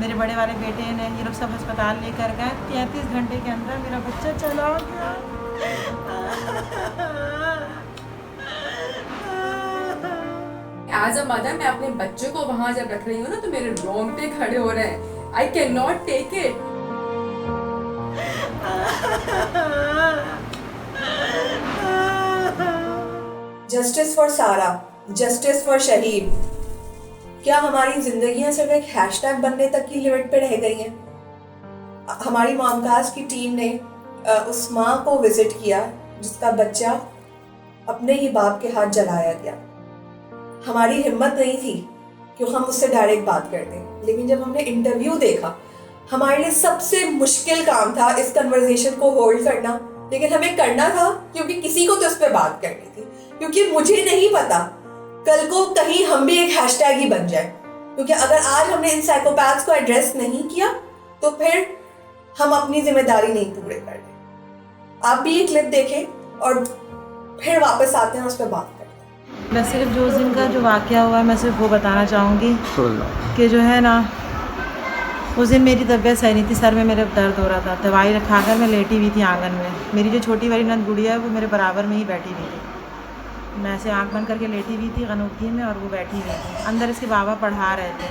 मेरे बड़े वाले बेटे ने ये लोग सब अस्पताल लेकर गए। 33 घंटे के अंदर मेरा बच्चा चला गया। एज अ मदर मैं अपने बच्चे को वहां जब रख रही हूँ ना तो मेरे रोंगटे खड़े हो रहे हैं। I can not take it. Justice for Sara, justice for शहीद। क्या हमारी जिंदगियां सिर्फ एक हैशटैग बनने तक की लिमिट पे रह गई हैं? हमारी मॉमकास्ट की टीम ने उस माँ को विजिट किया जिसका बच्चा अपने ही बाप के हाथ जलाया गया। हमारी हिम्मत नहीं थी कि हम उससे डायरेक्ट बात करते, लेकिन जब हमने इंटरव्यू देखा, हमारे लिए सबसे मुश्किल काम था इस कन्वर्सेशन को होल्ड करना, लेकिन हमें करना था क्योंकि किसी को तो इस पर बात करनी थी। क्योंकि मुझे नहीं पता कल को कहीं हम भी एक हैशटैग ही बन जाए, क्योंकि अगर आज हमने इन साइकोपैथ्स को एड्रेस नहीं किया तो फिर हम अपनी जिम्मेदारी नहीं पूरे कर रहे। आप भी ये क्लिप देखें और फिर वापस आते हैं उस पर बात करते हैं। मैं सिर्फ जो उस दिन का जो वाक़या हुआ है मैं सिर्फ वो बताना चाहूँगी कि जो है ना, उस दिन मेरी तबीयत सही नहीं थी, सर में मेरे दर्द हो रहा था। दवाई खाकर मैं लेटी हुई थी आंगन में। मेरी जो छोटी वाली नंद गुड़िया है वो मेरे बराबर में ही बैठी हुई थी। मैं ऐसे आँख बंद करके लेटी हुई थी गनूकी में और वो बैठी हुई थी। अंदर इसके बाबा पढ़ा रहे थे।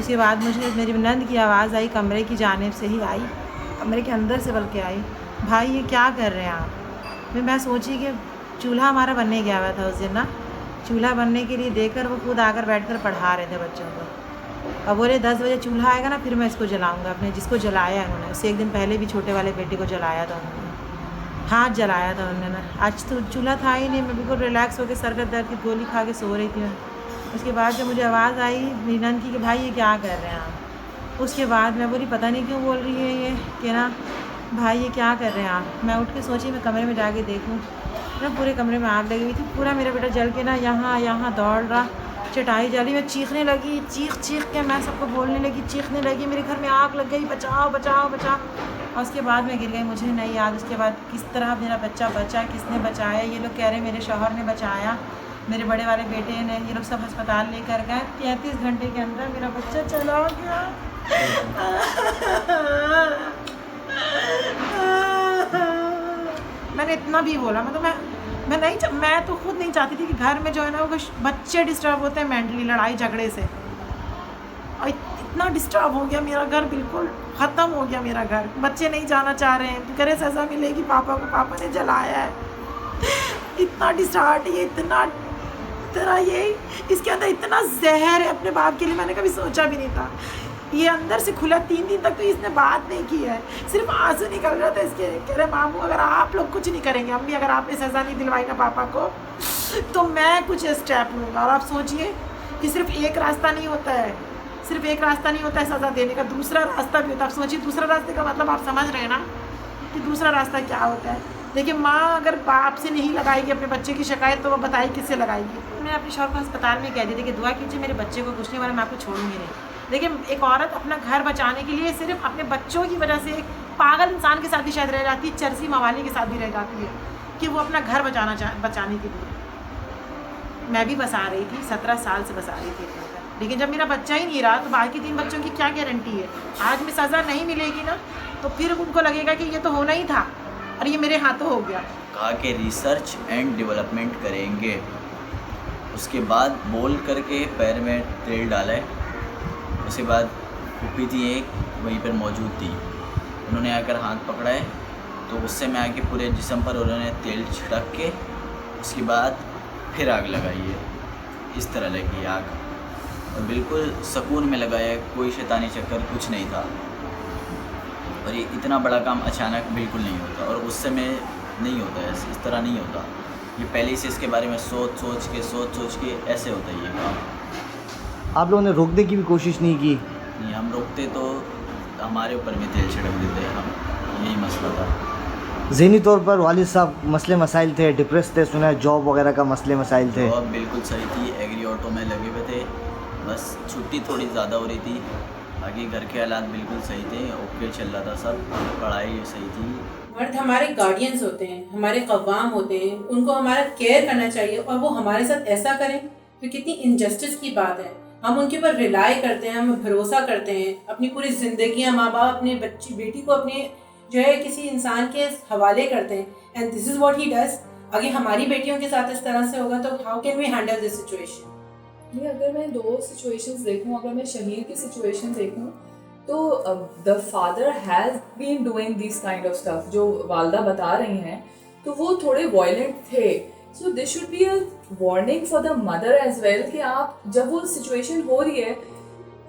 उसके बाद मुझे मेरी नंद की आवाज़ आई, कमरे की जानिब से ही आई, कमरे के अंदर से बल्कि आई, भाई ये क्या कर रहे हैं आप। मैं सोची कि चूल्हा हमारा बनने गया हुआ था उस दिन ना, चूल्हा बनने के लिए देकर वो खुद आकर बैठकर पढ़ा रहे थे बच्चों को। अब बोले 10 बजे चूल्हा आएगा ना फिर मैं इसको जलाऊंगा। अपने जिसको जलाया उन्होंने, उससे एक दिन पहले भी छोटे वाले बेटे को जलाया था उन्होंने, हाथ जलाया था उन्होंने। आज तो चूल्हा था ही नहीं। मैं बिल्कुल रिलैक्स होकर सर का दर्द की गोली खा के सो रही थी मैं। उसके बाद जब मुझे आवाज़ आई मेरी नंद की कि भाई ये क्या कर रहे हैं आप, उसके बाद मैं बोली पता नहीं क्यों बोल रही है ये कि ना भाई ये क्या कर रहे हैं आप। मैं उठ के सोची मैं कमरे में जाके देखूँ ना, पूरे कमरे में आग लगी हुई थी। पूरा मेरा बेटा जल के ना यहाँ दौड़ रहा, चटाई जली। मैं चीखने लगी, चीख के मैं सबको बोलने लगी, चीखने लगी मेरे घर में आग लग गई, बचाओ बचाओ बचाओ। और उसके बाद मैं गिर गई, मुझे नहीं याद उसके बाद किस तरह मेरा बच्चा बचा, किसने बचाया। ये लोग कह रहे मेरे शौहर ने बचाया, मेरे बड़े वाले बेटे ने, ये लोग सब अस्पताल लेकर गए। 33 घंटे के अंदर मेरा बच्चा चला गया। मैंने इतना भी बोला, मतलब मैं तो खुद नहीं चाहती थी कि घर में जो है ना वो बच्चे डिस्टर्ब होते हैं मेंटली लड़ाई झगड़े से। और इतना डिस्टर्ब हो गया मेरा घर, बिल्कुल ख़त्म हो गया मेरा घर। बच्चे नहीं जाना चाह रहे हैं, करे सज़ा मिलेगी पापा को, पापा ने जलाया है। इतना डिस्टार्ट ये इतना ये इसके अंदर इतना जहर है अपने बाप के लिए, मैंने कभी सोचा भी नहीं था। ये अंदर से खुला 3 दिन तक तो इसने बात नहीं की है, सिर्फ आंसू निकल रहा था इसके। कह रहे मामू अगर आप लोग कुछ नहीं करेंगे, अम्मी अगर आपने सज़ा नहीं दिलवाई ना पापा को तो मैं कुछ स्टेप लूँगा। और आप सोचिए कि सिर्फ एक रास्ता नहीं होता है, सिर्फ एक रास्ता नहीं होता है सज़ा देने का, दूसरा रास्ता भी होता है। आप सोचिए दूसरा रास्ते का मतलब आप समझ रहे हैं ना कि दूसरा रास्ता क्या होता है। देखिए माँ अगर बाप से नहीं लगाएगी अपने बच्चे की शिकायत तो वो बताइए किससे लगाएगी। मैं अपने शौहर को अस्पताल में कह दी थी कि दुआ कीजिए मेरे बच्चे को कुछ नहीं वाला, मैं आपको छोड़ूंगी नहीं। देखिए एक औरत अपना घर बचाने के लिए सिर्फ अपने बच्चों की वजह से एक पागल इंसान के साथ भी शायद रह जाती है, चरसी मवाली के साथ भी रह जाती है कि वो अपना घर बचाने के लिए। मैं भी बसा रही थी, 17 साल से बसा रही थी अपना घर, लेकिन जब मेरा बच्चा ही नहीं रहा तो बाकी 3 बच्चों की क्या गारंटी है। आज में सज़ा नहीं मिलेगी ना तो फिर उनको लगेगा कि ये तो होना ही था और ये मेरे हाथों हो गया। कहा कि रिसर्च एंड डेवलपमेंट करेंगे, उसके बाद बोल करके पैर में तेल डाला है। उसके बाद फूफी थी एक वहीं पर मौजूद थी, उन्होंने आकर हाथ पकड़ा है तो गुस्से में आके पूरे जिस्म पर उन्होंने तेल छिड़क के उसके बाद फिर आग लगाई है। इस तरह लगी आग और बिल्कुल सुकून में लगाया, कोई शैतानी चक्कर कुछ नहीं था। और ये इतना बड़ा काम अचानक बिल्कुल नहीं होता और गुस्से में नहीं होता है, इस तरह नहीं होता। ये पहले से इसके बारे में सोच सोच के ऐसे होता है ये काम। आप लोगों ने रोकने की भी कोशिश नहीं की? नहीं, हम रोकते तो हमारे ऊपर भी तेल छिड़क देते हम, यही मसला था। ज़हनी तौर पर वालिद साहब मसले मसाइल थे, डिप्रेस थे, सुना है जॉब वगैरह का मसले मसाइल थे? जॉब बिल्कुल सही थी, एग्री ऑटो में लगे हुए थे, बस छुट्टी थोड़ी ज़्यादा हो रही थी। बाकी घर के हालात बिल्कुल सही थे, ओके चल रहा था सब, पढ़ाई सही थी। मर्द हमारे गार्डियंस होते हैं, हमारे कव्वाम होते हैं, उनको हमारा केयर करना चाहिए और वो हमारे साथ ऐसा करें तो कितनी इनजस्टिस की बात है हम उनके ऊपर रिलाई करते हैं, हम भरोसा करते हैं, अपनी पूरी जिंदगी माँ बाप अपने बच्ची बेटी को अपने जो है किसी इंसान के हवाले करते हैं, and this is what he does. अगर हमारी बेटियों के साथ इस तरह से होगा तो how can we handle this situation? नहीं, अगर मैं 2 सिचुएशंस देखूं, अगर मैं शहीर की सिचुएशन देखूं तो the father has been doing this kind of stuff, जो वालदा बता रही हैं, तो वो थोड़े वायलेंट थे। So this should be a warning for the mother as well कि आप जब वो सिचुएशन हो रही है,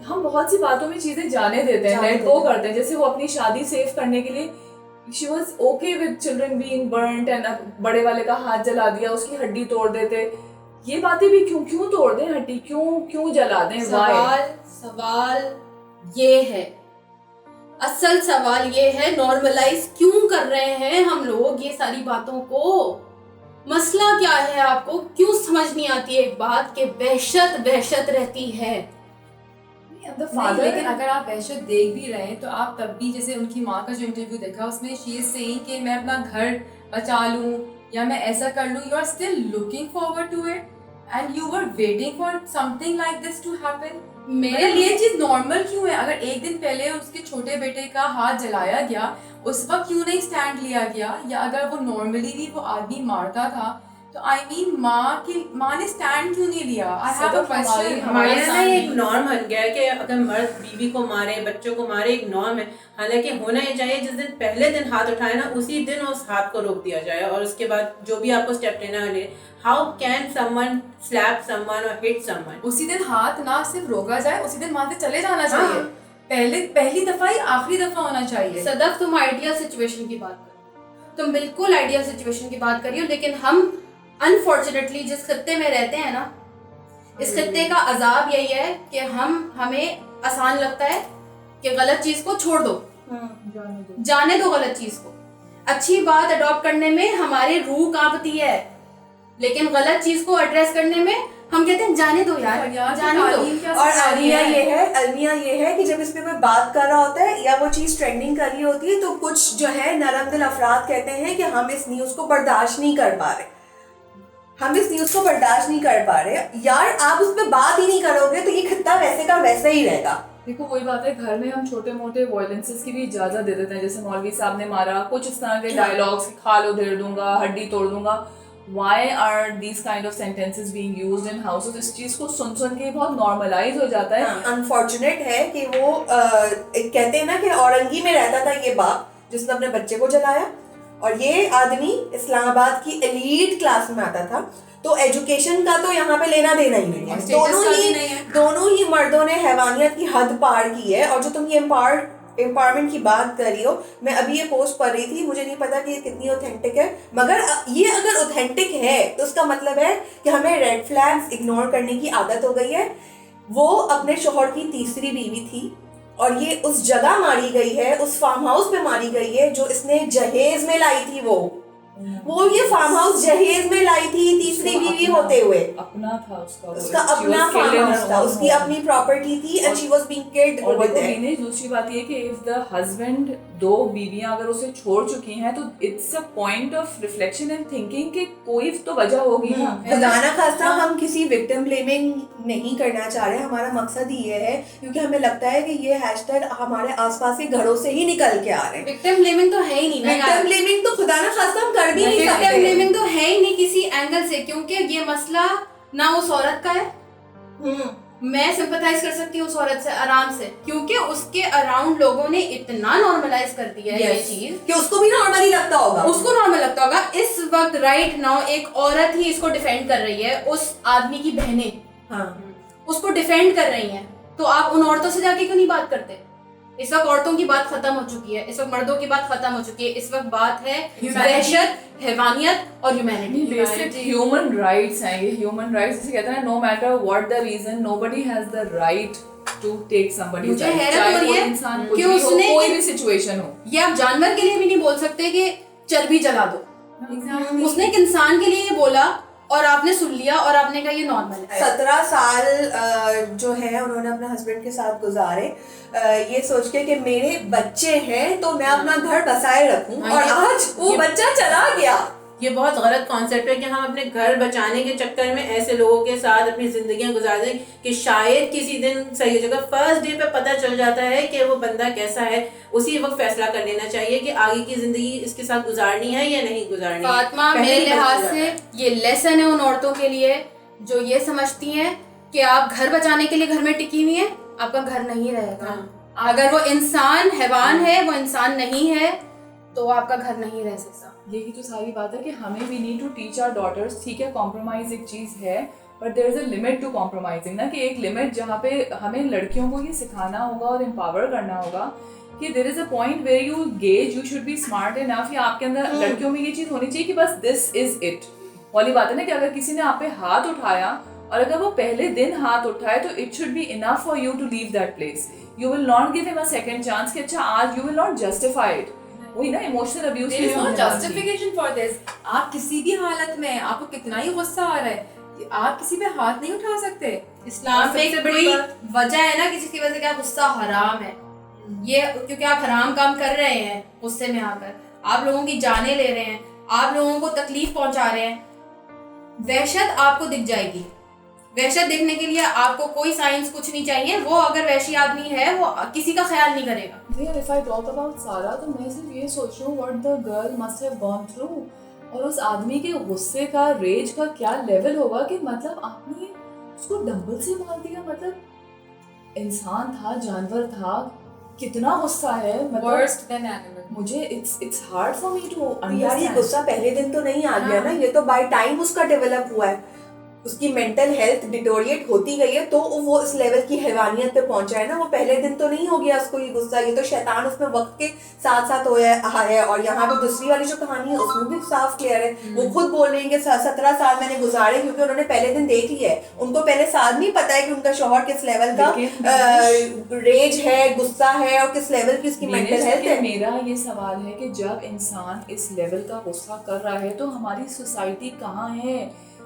हम बहुत सी बातों में चीज़ें जाने देते हैं, लेट गो करते हैं। जैसे वो अपनी शादी सेव करने के लिए she was okay with children being burned and बड़े वाले का हाथ जला दिया, उसकी हड्डी तोड़ देते। ये बातें भी क्यों तोड़ दें हड्डी, क्यों जला दें? सवाल ये है, असल सवाल ये है, नॉर्मलाइज क्यों कर रहे हैं हम लोग ये सारी बातों को? मसला क्या है? आपको क्यों समझ नहीं आती एक बात कि वहशत रहती है? फादर, लेकिन अगर आप वहशत देख भी रहे हैं तो आप तब भी, जैसे उनकी माँ का जो इंटरव्यू देखा उसमें शी इज सेइंग कि मैं अपना घर बचा लूँ या मैं ऐसा कर लूँ, you are still looking forward to it and you were waiting for something like this to happen. मेरे लिए चीज नॉर्मल क्यों है? अगर एक दिन पहले उसके छोटे बेटे का हाथ जलाया गया, उस वक्त क्यों नहीं स्टैंड लिया गया? या अगर वो नॉर्मली भी वो आदमी मारता था तो आई मीन माँ ने स्टैंड क्यों नहीं लिया? I have a question. हमारे यहाँ एक नॉर्म बन गया है कि अगर मर्द बीवी को मारे, बच्चों को मारे, एक नॉर्म है। हालांकि होना ही चाहिए, जिस दिन पहले दिन हाथ उठाए ना उसी दिन उस हाथ को रोक दिया जाए, और उसके बाद जो भी आपको स्टेप लेना है। How can someone slap someone और हिट समवन? उसी दिन हाथ ना सिर्फ रोका जाए, उसी दिन वहां से चले जाना चाहिए। पहली दफा ही आखिरी दफा होना चाहिए। सदफ, तुम आइडियल सिचुएशन की बात करो, तुम बिल्कुल आइडियल सिचुएशन की बात करियो, लेकिन हम अनफॉर्चुनेटली जिस खत्ते में रहते हैं ना, इस खत्ते का अजाब यही है कि हमें आसान लगता है कि गलत चीज को छोड़ दो, जाने दो गलत चीज को। अच्छी बात अडॉप्ट करने में हमारी रूह कांपती है, लेकिन गलत चीज को एड्रेस करने में हम कहते हैं जाने दो यार, जाने दो। और अलमिया ये है कि जब इस पे कोई बात कर रहा होता है या वो चीज ट्रेंडिंग कर रही होती है तो कुछ जो है नरम दिल अफराद कहते हैं कि हम इस न्यूज को बर्दाश्त नहीं कर पा रहे, यार आप उस पर बात ही नहीं करोगे तो ये खित्ता वैसे का वैसे ही रहेगा। देखो वही बात है, घर में हम छोटे मोटे वायलेंसेस की भी इजाजत दे देते हैं, जैसे मौलवी साहब ने मारा, कुछ इस तरह के डायलॉग्स, खाल उधेड़ दूंगा, हड्डी तोड़ दूंगा। Why are these kind of sentences being used in houses? इस चीज को सुन के बहुत नॉर्मलाइज हो जाता है। अनफॉर्चुनेट है कि वो कहते हैं ना कि औरंगी में रहता था ये बाप जिसने अपने बच्चे को जलाया, और ये आदमी इस्लामाबाद की एलीट क्लास में आता था, तो एजुकेशन का तो यहाँ पे लेना देना ही नहीं है। दोनों ही मर्दों ने हैवानियत की हद पार की है। और जो तुम ये एम्पावरमेंट की बात कर रही हो, मैं अभी ये पोस्ट पढ़ रही थी, मुझे नहीं पता कि ये कितनी ऑथेंटिक है, मगर ये अगर ऑथेंटिक है तो उसका मतलब है कि हमें रेड फ्लैग्स इग्नोर करने की आदत हो गई है। वो अपने शोहर की तीसरी बीवी थी और ये उस जगह मारी गई है, उस फार्म हाउस पे मारी गई है जो इसने जहेज में लाई थी। वो ये फार्म हाउस जहेज में लाई थी तीसरी बीवी होते हुए। अपना था उसका अपना फार्म हाउस था, उसकी अपनी प्रॉपर्टी थी and she was being killed over there. दूसरी बात ये कि इफ द हस्बैंड, 2 बीवियां अगर उसे छोड़ चुकी हैं तो it's a point of reflection and thinking कि कोई तो वजह होगी ना। खुदा खास्ता हम किसी विक्टिम ब्लेमिंग नहीं करना चाह रहे, हमारा मकसद ये है क्योंकि हमें लगता है कि ये हैशटैग हमारे आसपास के घरों से ही निकल के आ रहे हैं। विक्टिम ब्लेमिंग तो है ही नहीं, विक्टिम ब्लेमिंग तो खुदा खास्ता हम कर भी नहीं सकते। विक्टिम ब्लेमिंग तो है ही नहीं किसी एंगल से, क्योंकि ये मसला ना उस औरत का है। मैं सिंपैथाइज कर सकती हूँ उस औरत से आराम से, क्योंकि उसके अराउंड लोगों ने इतना नॉर्मलाइज कर दिया है ये चीज कि उसको भी नॉर्मल ही लगता होगा, उसको नॉर्मल लगता होगा। इस वक्त राइट नाउ एक औरत ही इसको डिफेंड कर रही है, उस आदमी की बहनें उसको डिफेंड कर रही हैं, तो आप उन औरतों से जाके क्यों नहीं बात करते? इस वक्त औरतों की बात खत्म हो चुकी है, इस वक्त मर्दों की बात खत्म हो चुकी है, इस वक्त बात है वहशत, हैवानियत और ह्यूमैनिटी। बेसिक ह्यूमन राइट्स हैं ये। ह्यूमन राइट्स जिसे कहते हैं, no matter what the reason, nobody has the right to take somebody's मुझे लाइफ, हैरत हो रही है इंसान कि उसने कोई भी सिचुएशन हो। ये आप जानवर के लिए भी नहीं बोल सकते कि चर्बी जला दो। उसने एक इंसान के लिए ये बोला और आपने सुन लिया और आपने कहा ये नॉर्मल है। 17 साल जो है उन्होंने अपने हस्बैंड के साथ गुजारे ये सोच के कि मेरे बच्चे हैं तो मैं अपना घर बसाए रखूं, और आज वो बच्चा चला गया। ये बहुत गलत कॉन्सेप्ट है कि हम अपने घर बचाने के चक्कर में ऐसे लोगों के साथ अपनी जिंदगियां गुजार दें कि शायद किसी दिन सही हो जाएगा। फर्स्ट डे पे पता चल जाता है कि वो बंदा कैसा है, उसी वक्त फैसला कर लेना चाहिए कि आगे की जिंदगी इसके साथ गुजारनी है या नहीं गुजारनी है। फातिमा, मेरे लिहाज से ये लेसन है उन औरतों के लिए जो ये समझती हैं कि आप घर बचाने के लिए घर में टिकी हुई हैं, आपका घर नहीं रहेगा। अगर वो इंसान हैवान है, वो इंसान नहीं है, तो आपका घर नहीं रह सकता। यही तो सारी बात है कि हमें we need to teach our daughters. ठीक है, कॉम्प्रोमाइज एक चीज़ है, but there is a limit to compromising ना, कि एक लिमिट जहाँ पे हमें लड़कियों को ये सिखाना होगा और एम्पावर करना होगा कि there is a point where you gauge, you should be smart enough, या आपके अंदर लड़कियों में ये चीज़ होनी चाहिए कि बस दिस इज इट वाली बात है ना, कि अगर किसी ने आप पे हाथ उठाया और अगर वो पहले दिन हाथ उठाए तो it should be enough for you to leave that place. You will not give him a second chance कि अच्छा आज, you will not justify it. वही ना, emotional abuse There is no justification for this. आप किसी भी हालत में आपको कितना ही गुस्सा आ रहा है कि आप किसी पे हाथ नहीं उठा सकते। इस्लाम में एक बड़ी वजह है ना कि जिसकी वजह से क्या गुस्सा हराम है, ये क्योंकि आप हराम काम कर रहे हैं गुस्से में आकर, आप लोगों की जानें ले रहे हैं, आप लोगों को तकलीफ पहुंचा रहे हैं। वहशत आपको दिख जाएगी। वहशत देखने के लिए आपको कोई साइंस कुछ नहीं चाहिए। वो अगर वैशी आदमी है वो किसी का ख्याल नहीं करेगा। If I talk about सारा, तो मैं सिर्फ ये सोच रही हूँ what the girl must have gone through, और उस आदमी के गुस्से का, रेज का क्या लेवल होगा कि मतलब आपने उसको डंबल से मार दिया। मतलब इंसान था, जानवर था, कितना गुस्सा है। मतलब Worse than animal. मुझे it's hard for me to यार ये understand। गुस्सा पहले दिन तो नहीं आ गया ना, ये तो बाय टाइम उसका डेवलप हुआ है। उसकी मेंटल हेल्थ डिटोरिएट होती गई है तो वो इस लेवल की हैवानियत पे पहुंचा है ना। वो पहले दिन तो नहीं हो गया उसको ये गुस्सा, ये तो शैतान उसमें वक्त के साथ साथ है। और यहाँ पे दूसरी वाली जो कहानी है उसमें भी साफ क्लियर है। वो खुद बोल रही है कि 17 साल मैंने गुजारे, क्योंकि उन्होंने पहले दिन देख लिया है। उनको पहले साल नहीं पता है कि उनका शौहर किस लेवल का रेज है, गुस्सा है, और किस लेवल की उसकी मेंटल हेल्थ है। मेरा ये सवाल है कि जब इंसान इस लेवल का गुस्सा कर रहा है तो हमारी सोसाइटी कहाँ है?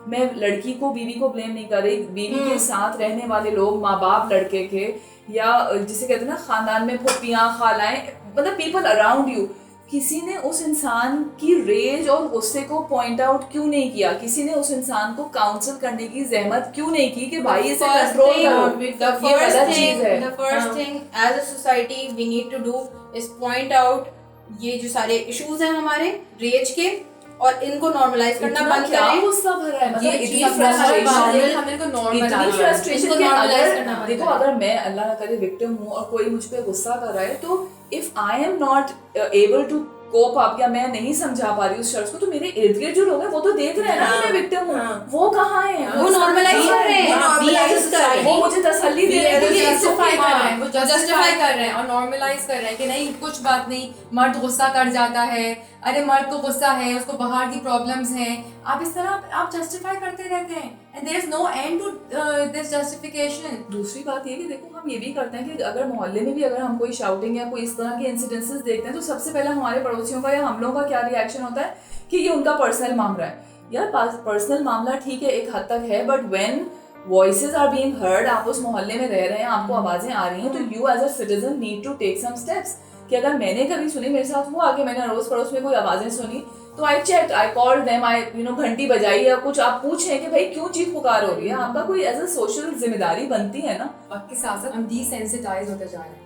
मैं लड़की को, बीवी को ब्लेम नहीं कर रही, बीवी के साथ रहने वाले लोग, माँ बाप लड़के के, या जिसे कहते हैं ना खानदान में फूफियाँ, खालाएं, मतलब पीपल अराउंड यू, किसी ने उस इंसान की रेज और गुस्से को पॉइंट आउट क्यों नहीं किया? किसी ने उस इंसान को काउंसल करने की जहमत क्यों नहीं की कि भाई इसे कंट्रोल करो? The first thing as a society we need to do is point out ये जो सारे इश्यूज हैं हमारे रेज के, और इनको नॉर्मलाइज करना बंद करें। गुस्सा भरा है, मतलब ये इतनी frustration, हमें इनको फ्रस्ट्रेशन कि normalize करना अगर बंद देखो, अगर मैं अल्लाह ना करे विक्टिम हूँ और कोई मुझ पे गुस्सा कर रहा है, तो if I am not able to cope up, या मैं नहीं समझा पा रही उस शख्स को, तो मेरे इर्द गिर्द जो लोग हैं वो तो देख रहे हैं ना कि मैं विक्टिम हूँ। वो कहाँ है? वो नॉर्मलाइज कर रहे हैं, वो मुझे तसल्ली दे रहे हैं, जस्टिफाई कर रहे हैं, वो जस्टिफाई कर रहे हैं और नॉर्मलाइज कर रहे हैं कि नहीं कुछ बात नहीं, मर्द गुस्सा कर जाता है, अरे मर्द को गुस्सा है, उसको बाहर की प्रॉब्लम्स हैं। आप इस तरह आप जस्टिफाई करते रहते हैं and there is no end to this justification. दूसरी बात ये कि देखो, हम ये भी करते हैं कि अगर मोहल्ले में भी अगर हम कोई शाउटिंग या कोई इस तरह के इंसिडेंसेस देखते हैं तो सबसे पहले हमारे पड़ोसियों का या हम लोगों का क्या रिएक्शन होता है कि ये उनका पर्सनल मामला है। यार पर्सनल मामला ठीक है, एक हद तक है, but when voices are being heard, आप उस मोहल्ले में रह रहे हैं, आपको आवाजें आ रही हैं, तो you as a citizen need to take some steps. कि अगर मैंने कभी सुनी, मेरे साथ वो आगे मैंने अड़ोस पड़ोस में कोई आवाजें सुनी, तो I check, I called them, I घंटी बजाई या कुछ, आप पूछें कि भाई क्यों चीख पुकार हो रही है। आपका कोई एज अ सोशल जिम्मेदारी बनती है ना। वक्त के साथ साथ हम डिसेंसिटाइज होते जा रहे हैं,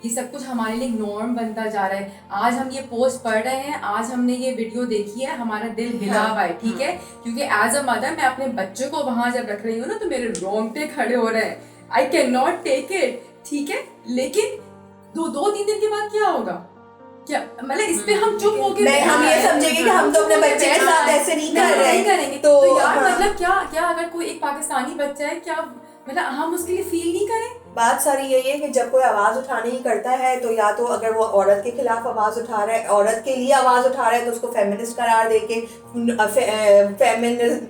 ये सब कुछ हमारे लिए नॉर्म बनता जा रहा है। आज हम ये पोस्ट पढ़ रहे हैं, आज हमने ये वीडियो देखी है, हमारा दिल हिला हुआ है, ठीक है, क्योंकि एज अ मदर मैं अपने बच्चों को वहां जब रख रही हूँ ना तो मेरे रोंगटे खड़े हो रहे हैं। I can not take it, ठीक है, लेकिन 2-3 दिन के बाद क्या होगा? क्या मतलब इस पे हम चुप हो गए? हम ये समझेंगे कि हम तो अपने बच्चे के साथ ऐसे नहीं कर रहे हैं, करेंगे तो यार मतलब क्या अगर कोई एक पाकिस्तानी बच्चा है, क्या मतलब हम उसके लिए फील नहीं करें? बात सारी यही है कि जब कोई आवाज उठाने ही करता है तो या तो अगर वो औरत के खिलाफ आवाज उठा रहा है, औरत के लिए आवाज उठा रहा है, तो उसको फेमिनिस्ट करार देके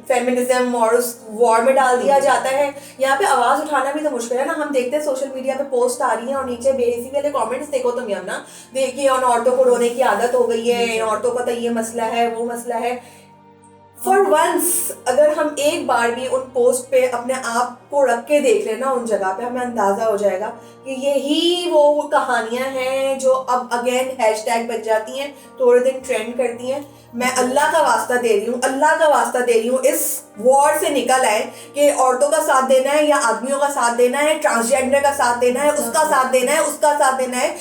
फेमिनिज्म और उस वॉर में डाल दिया जाता है। यहाँ पे आवाज उठाना भी तो मुश्किल है ना। हम देखते हैं सोशल मीडिया पे पोस्ट आ रही है और नीचे बेहिसी वाले कमेंट्स देखो तुम यार ना, देखिए उन औरतों को रोने की आदत हो गई है, इन औरतों का तो ये मसला है, वो मसला है। फॉर वंस अगर हम एक बार भी उन पोस्ट पे अपने आप को रख के देख लेना उन जगह पे, हमें अंदाजा हो जाएगा कि यही वो कहानियां हैं जो अब अगेन हैशटैग बन जाती हैं, थोड़े दिन ट्रेंड करती हैं। मैं अल्लाह का वास्ता दे रही हूँ, अल्लाह का वास्ता दे रही हूँ, इस वॉर से निकल आए कि औरतों का साथ देना है या आदमियों का साथ देना है, ट्रांसजेंडर का साथ देना है, उसका साथ देना है, उसका साथ देना है।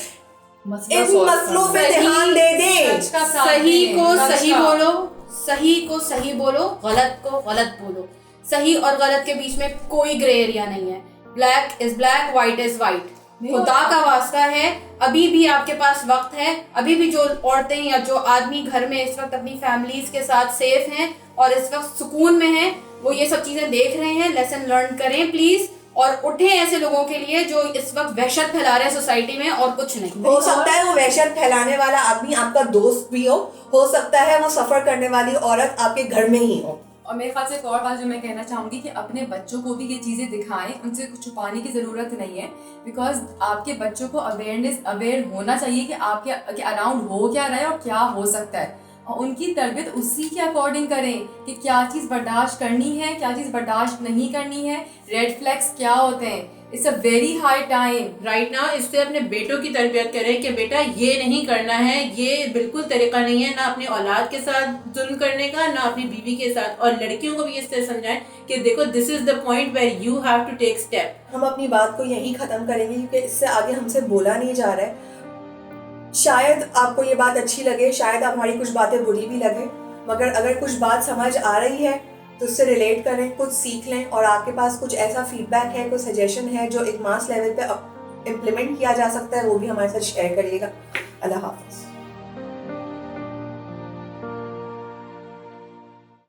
इन मसलों पे ध्यान दे दें। सही को सही बोलो, सही को सही बोलो, गलत को गलत बोलो। सही और गलत के बीच में कोई ग्रे एरिया नहीं है। Black is black, white is white. खुदा का वास्ता है, अभी भी आपके पास वक्त है। अभी भी जो औरतें या जो आदमी घर में इस वक्त अपनी फैमिलीज के साथ सेफ हैं और इस वक्त सुकून में हैं, वो ये सब चीजें देख रहे हैं, लेसन लर्न करें प्लीज, और उठें ऐसे लोगों के लिए जो इस वक्त वहशत फैला रहे हैं सोसाइटी में, और कुछ नहीं। हो सकता है वो वहशत फैलाने वाला आदमी आपका दोस्त भी हो सकता है वो सफर करने वाली औरत आपके घर में ही हो। और मेरे ख्याल से एक और बात जो मैं कहना चाहूँगी कि अपने बच्चों को भी ये चीज़ें दिखाएं, उनसे कुछ छुपाने की ज़रूरत नहीं है, बिकॉज आपके बच्चों को अवेयर होना चाहिए कि आपके अराउंड हो क्या रहा है और क्या हो सकता है, और उनकी तरबियत उसी के अकॉर्डिंग करें कि क्या चीज़ बर्दाश्त करनी है, क्या चीज़ बर्दाश्त नहीं करनी है, रेड फ्लैग्स क्या होते हैं। It's a very high time right now. इससे अपने बेटों की तरबियत करें कि बेटा ये नहीं करना है, ये बिल्कुल तरीका नहीं है, ना अपनी औलाद के साथ जुल्म करने का, ना अपनी बीवी के साथ। और लड़कियों को भी इससे समझाएं कि देखो this is the point where you have to take step. हम अपनी बात को यहीं ख़त्म करेंगे क्योंकि इससे आगे हमसे बोला नहीं जा रहा है। शायद आपको ये बात अच्छी लगे, शायद हमारी कुछ बातें बुरी भी लगे, मगर अगर कुछ बात समझ आ रही है तो उससे रिलेट करें, कुछ सीख लें, और आपके पास कुछ ऐसा फीडबैक है, कुछ सजेशन है जो एक मास लेवल पे इम्प्लीमेंट किया जा सकता है, वो भी हमारे साथ शेयर करिएगा। अल्लाह हाफ़िज़।